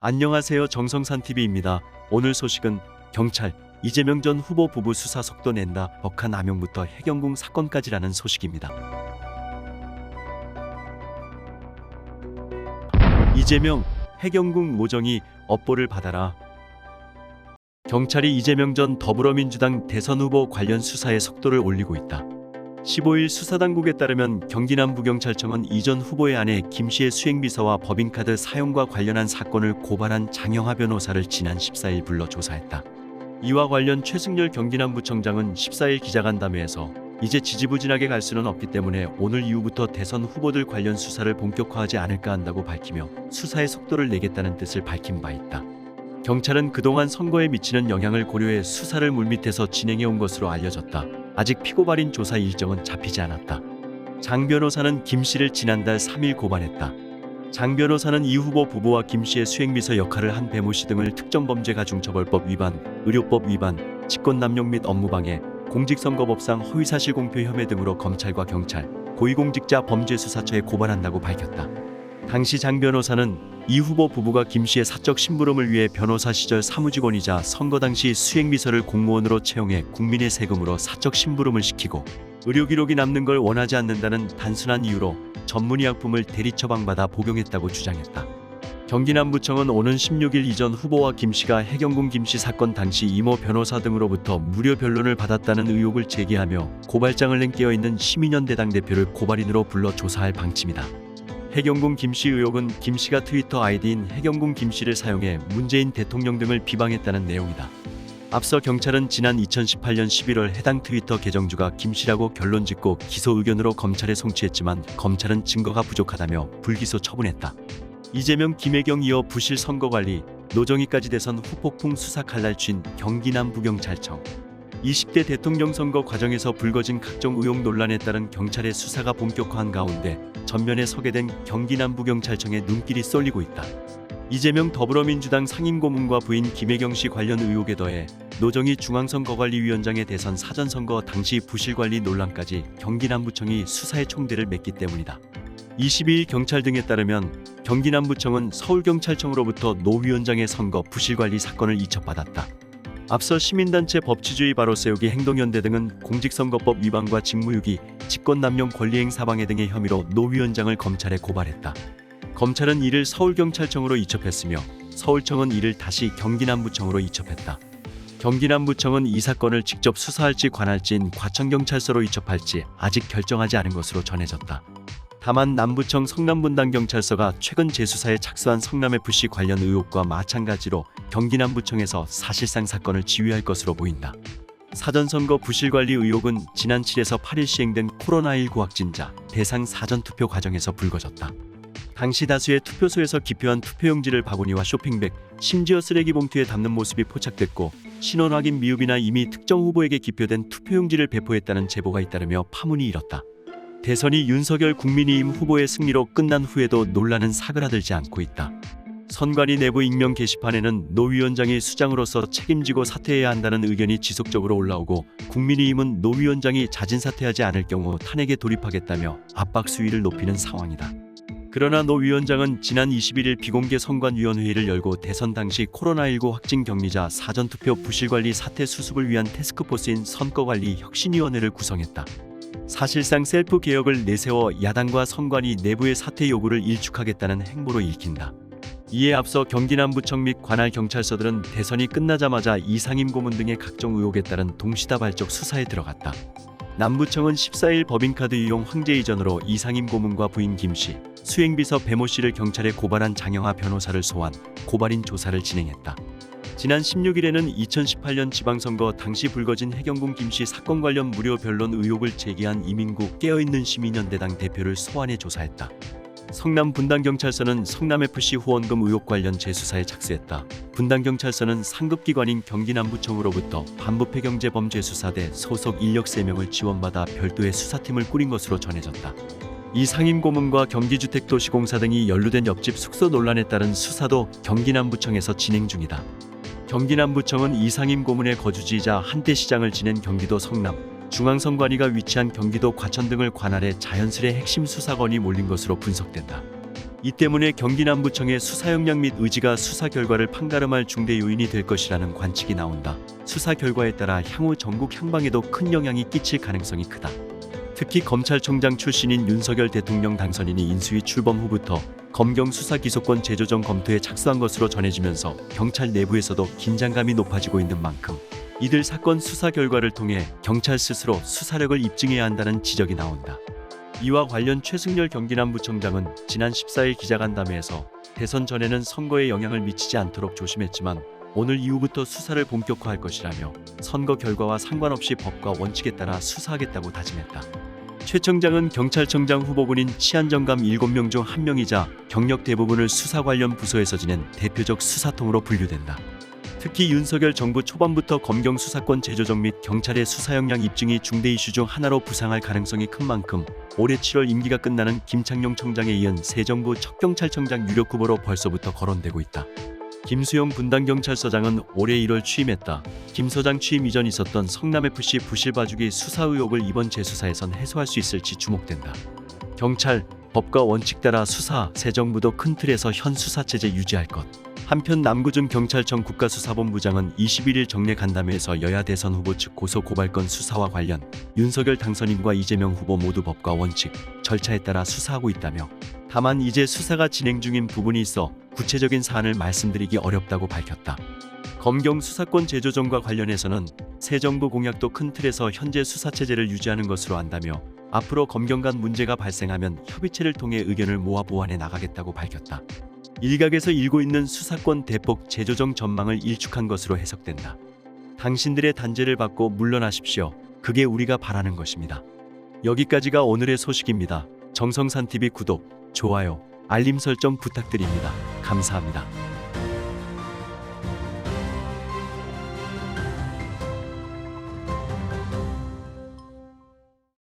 안녕하세요. 정성산TV입니다. 오늘 소식은 경찰 이재명 전 후보 부부 수사 속도 낸다. 법한 남용부터 해경궁 사건까지라는 소식입니다. 이재명 해경궁 모정이 업보를 받아라. 경찰이 이재명 전 더불어민주당 대선 후보 관련 수사에 속도를 올리고 있다. 15일 수사당국에 따르면 경기 남부경찰청은 이 전 후보의 아내 김씨의 수행비서와 법인카드 사용과 관련한 사건을 고발한 장영하 변호사를 지난 14일 불러 조사했다. 이와 관련 최승열 경기 남부청장은 14일 기자간담회에서 이제 지지부진하게 갈 수는 없기 때문에 오늘 이후부터 대선 후보들 관련 수사를 본격화하지 않을까 한다고 밝히며 수사의 속도를 내겠다는 뜻을 밝힌 바 있다. 경찰은 그동안 선거에 미치는 영향을 고려해 수사를 물밑에서 진행해온 것으로 알려졌다. 아직 피고발인 조사 일정은 잡히지 않았다. 장 변호사는 김 씨를 지난달 3일 고발했다. 장 변호사는 이 후보 부부와 김 씨의 수행비서 역할을 한 배모 씨 등을 특정범죄가중처벌법 위반, 의료법 위반, 직권남용 및 업무방해, 공직선거법상 허위사실 공표 혐의 등으로 검찰과 경찰, 고위공직자 범죄수사처에 고발한다고 밝혔다. 당시 장 변호사는 이 후보 부부가 김 씨의 사적 심부름을 위해 변호사 시절 사무직원이자 선거 당시 수행비서를 공무원으로 채용해 국민의 세금으로 사적 심부름을 시키고 의료기록이 남는 걸 원하지 않는다는 단순한 이유로 전문의약품을 대리 처방받아 복용했다고 주장했다. 경기남부청은 오는 16일 이 전 후보와 김 씨가 해경궁 김 씨 사건 당시 이모 변호사 등으로부터 무료 변론을 받았다는 의혹을 제기하며 고발장을 낸 깨어있는 시민연대당 대표를 고발인으로 불러 조사할 방침이다. 해경궁 김 씨 의혹은 김 씨가 트위터 아이디인 해경궁 김 씨를 사용해 문재인 대통령 등을 비방했다는 내용이다. 앞서 경찰은 지난 2018년 11월 해당 트위터 계정주가 김 씨라고 결론짓고 기소 의견으로 검찰에 송치했지만 검찰은 증거가 부족하다며 불기소 처분했다. 이재명 김혜경 이어 부실 선거관리, 노정희까지 대선 후폭풍 수사 칼날쥔 경기 남부경찰청. 20대 대통령 선거 과정에서 불거진 각종 의혹 논란에 따른 경찰의 수사가 본격화한 가운데 전면에 서게 된 경기 남부경찰청의 눈길이 쏠리고 있다. 이재명 더불어민주당 상임고문과 부인 김혜경 씨 관련 의혹에 더해 노정희 중앙선거관리위원장의 대선 사전선거 당시 부실관리 논란까지 경기 남부청이 수사의 총대를 맸기 때문이다. 22일 경찰 등에 따르면 경기 남부청은 서울경찰청으로부터 노 위원장의 선거 부실관리 사건을 이첩받았다. 앞서 시민단체 법치주의 바로 세우기 행동연대 등은 공직선거법 위반과 직무유기, 직권남용 권리행사방해 등의 혐의로 노 위원장을 검찰에 고발했다. 검찰은 이를 서울경찰청으로 이첩했으며 서울청은 이를 다시 경기남부청으로 이첩했다. 경기남부청은 이 사건을 직접 수사할지 관할지인 과천경찰서로 이첩할지 아직 결정하지 않은 것으로 전해졌다. 다만 남부청 성남분당경찰서가 최근 재수사에 착수한 성남FC 관련 의혹과 마찬가지로 경기남부청에서 사실상 사건을 지휘할 것으로 보인다. 사전선거 부실관리 의혹은 지난 7에서 8일 시행된 코로나19 확진자 대상 사전투표 과정에서 불거졌다. 당시 다수의 투표소에서 기표한 투표용지를 바구니와 쇼핑백, 심지어 쓰레기 봉투에 담는 모습이 포착됐고 신원 확인 미흡이나 이미 특정 후보에게 기표된 투표용지를 배포했다는 제보가 잇따르며 파문이 일었다. 대선이 윤석열 국민의힘 후보의 승리로 끝난 후에도 논란은 사그라들지 않고 있다. 선관위 내부 익명 게시판에는 노 위원장이 수장으로서 책임지고 사퇴해야 한다는 의견이 지속적으로 올라오고 국민의힘은 노 위원장이 자진 사퇴하지 않을 경우 탄핵에 돌입하겠다며 압박 수위를 높이는 상황이다. 그러나 노 위원장은 지난 21일 비공개 선관위원회의를 열고 대선 당시 코로나19 확진 격리자 사전투표 부실관리 사태 수습을 위한 태스크포스인 선거관리 혁신위원회를 구성했다. 사실상 셀프 개혁을 내세워 야당과 선관위 내부의 사퇴 요구를 일축하겠다는 행보로 읽힌다. 이에 앞서 경기남부청 및 관할 경찰서들은 대선이 끝나자마자 이상임고문 등의 각종 의혹에 따른 동시다발적 수사에 들어갔다. 남부청은 14일 법인카드 이용 황제 이전으로 이상임고문과 부인 김씨, 수행비서 배모 씨를 경찰에 고발한 장영하 변호사를 소환, 고발인 조사를 진행했다. 지난 16일에는 2018년 지방선거 당시 불거진 해경궁 김씨 사건 관련 무료 변론 의혹을 제기한 이민구 깨어있는 시민연대당 대표를 소환해 조사했다. 성남 분당경찰서는 성남FC 후원금 의혹 관련 재수사에 착수했다. 분당경찰서는 상급기관인 경기남부청으로부터 반부패경제범죄수사대 소속 인력 3명을 지원받아 별도의 수사팀을 꾸린 것으로 전해졌다. 이 상임고문과 경기주택도시공사 등이 연루된 옆집 숙소 논란에 따른 수사도 경기남부청에서 진행 중이다. 경기남부청은 이 상임고문의 거주지이자 한때 시장을 지낸 경기도 성남, 중앙선관위가 위치한 경기도 과천 등을 관할해 자연스레 핵심 수사건이 몰린 것으로 분석된다. 이 때문에 경기남부청의 수사 역량 및 의지가 수사 결과를 판가름할 중대 요인이 될 것이라는 관측이 나온다. 수사 결과에 따라 향후 전국 향방에도 큰 영향이 끼칠 가능성이 크다. 특히 검찰총장 출신인 윤석열 대통령 당선인이 인수위 출범 후부터 검경 수사 기소권 재조정 검토에 착수한 것으로 전해지면서 경찰 내부에서도 긴장감이 높아지고 있는 만큼 이들 사건 수사 결과를 통해 경찰 스스로 수사력을 입증해야 한다는 지적이 나온다. 이와 관련 최승열 경기남부청장은 지난 14일 기자간담회에서 대선 전에는 선거에 영향을 미치지 않도록 조심했지만 오늘 이후부터 수사를 본격화할 것이라며 선거 결과와 상관없이 법과 원칙에 따라 수사하겠다고 다짐했다. 최 청장은 경찰청장 후보군인 치안정감 7명 중 1명이자 경력 대부분을 수사 관련 부서에서 지낸 대표적 수사통으로 분류된다. 특히 윤석열 정부 초반부터 검경 수사권 재조정 및 경찰의 수사 역량 입증이 중대 이슈 중 하나로 부상할 가능성이 큰 만큼 올해 7월 임기가 끝나는 김창룡 청장에 이은 새 정부 첫 경찰청장 유력 후보로 벌써부터 거론되고 있다. 김수영 분당경찰서장은 올해 1월 취임했다. 김 서장 취임 이전 있었던 성남FC 부실 봐주기 수사 의혹을 이번 재수사에선 해소할 수 있을지 주목된다. 경찰, 법과 원칙 따라 수사, 새 정부도 큰 틀에서 현 수사체제 유지할 것. 한편 남구준 경찰청 국가수사본부장은 21일 정례 간담회에서 여야 대선 후보 측 고소고발건 수사와 관련 윤석열 당선인과 이재명 후보 모두 법과 원칙, 절차에 따라 수사하고 있다며 다만 이제 수사가 진행 중인 부분이 있어 구체적인 사안을 말씀드리기 어렵다고 밝혔다. 검경 수사권 재조정과 관련해서는 새 정부 공약도 큰 틀에서 현재 수사체제를 유지하는 것으로 안다며 앞으로 검경 간 문제가 발생하면 협의체를 통해 의견을 모아 보완해 나가겠다고 밝혔다. 일각에서 일고 있는 수사권 대폭 재조정 전망을 일축한 것으로 해석된다. 당신들의 단죄를 받고 물러나십시오. 그게 우리가 바라는 것입니다. 여기까지가 오늘의 소식입니다. 정성산TV 구독, 좋아요, 알림 설정 부탁드립니다. 감사합니다.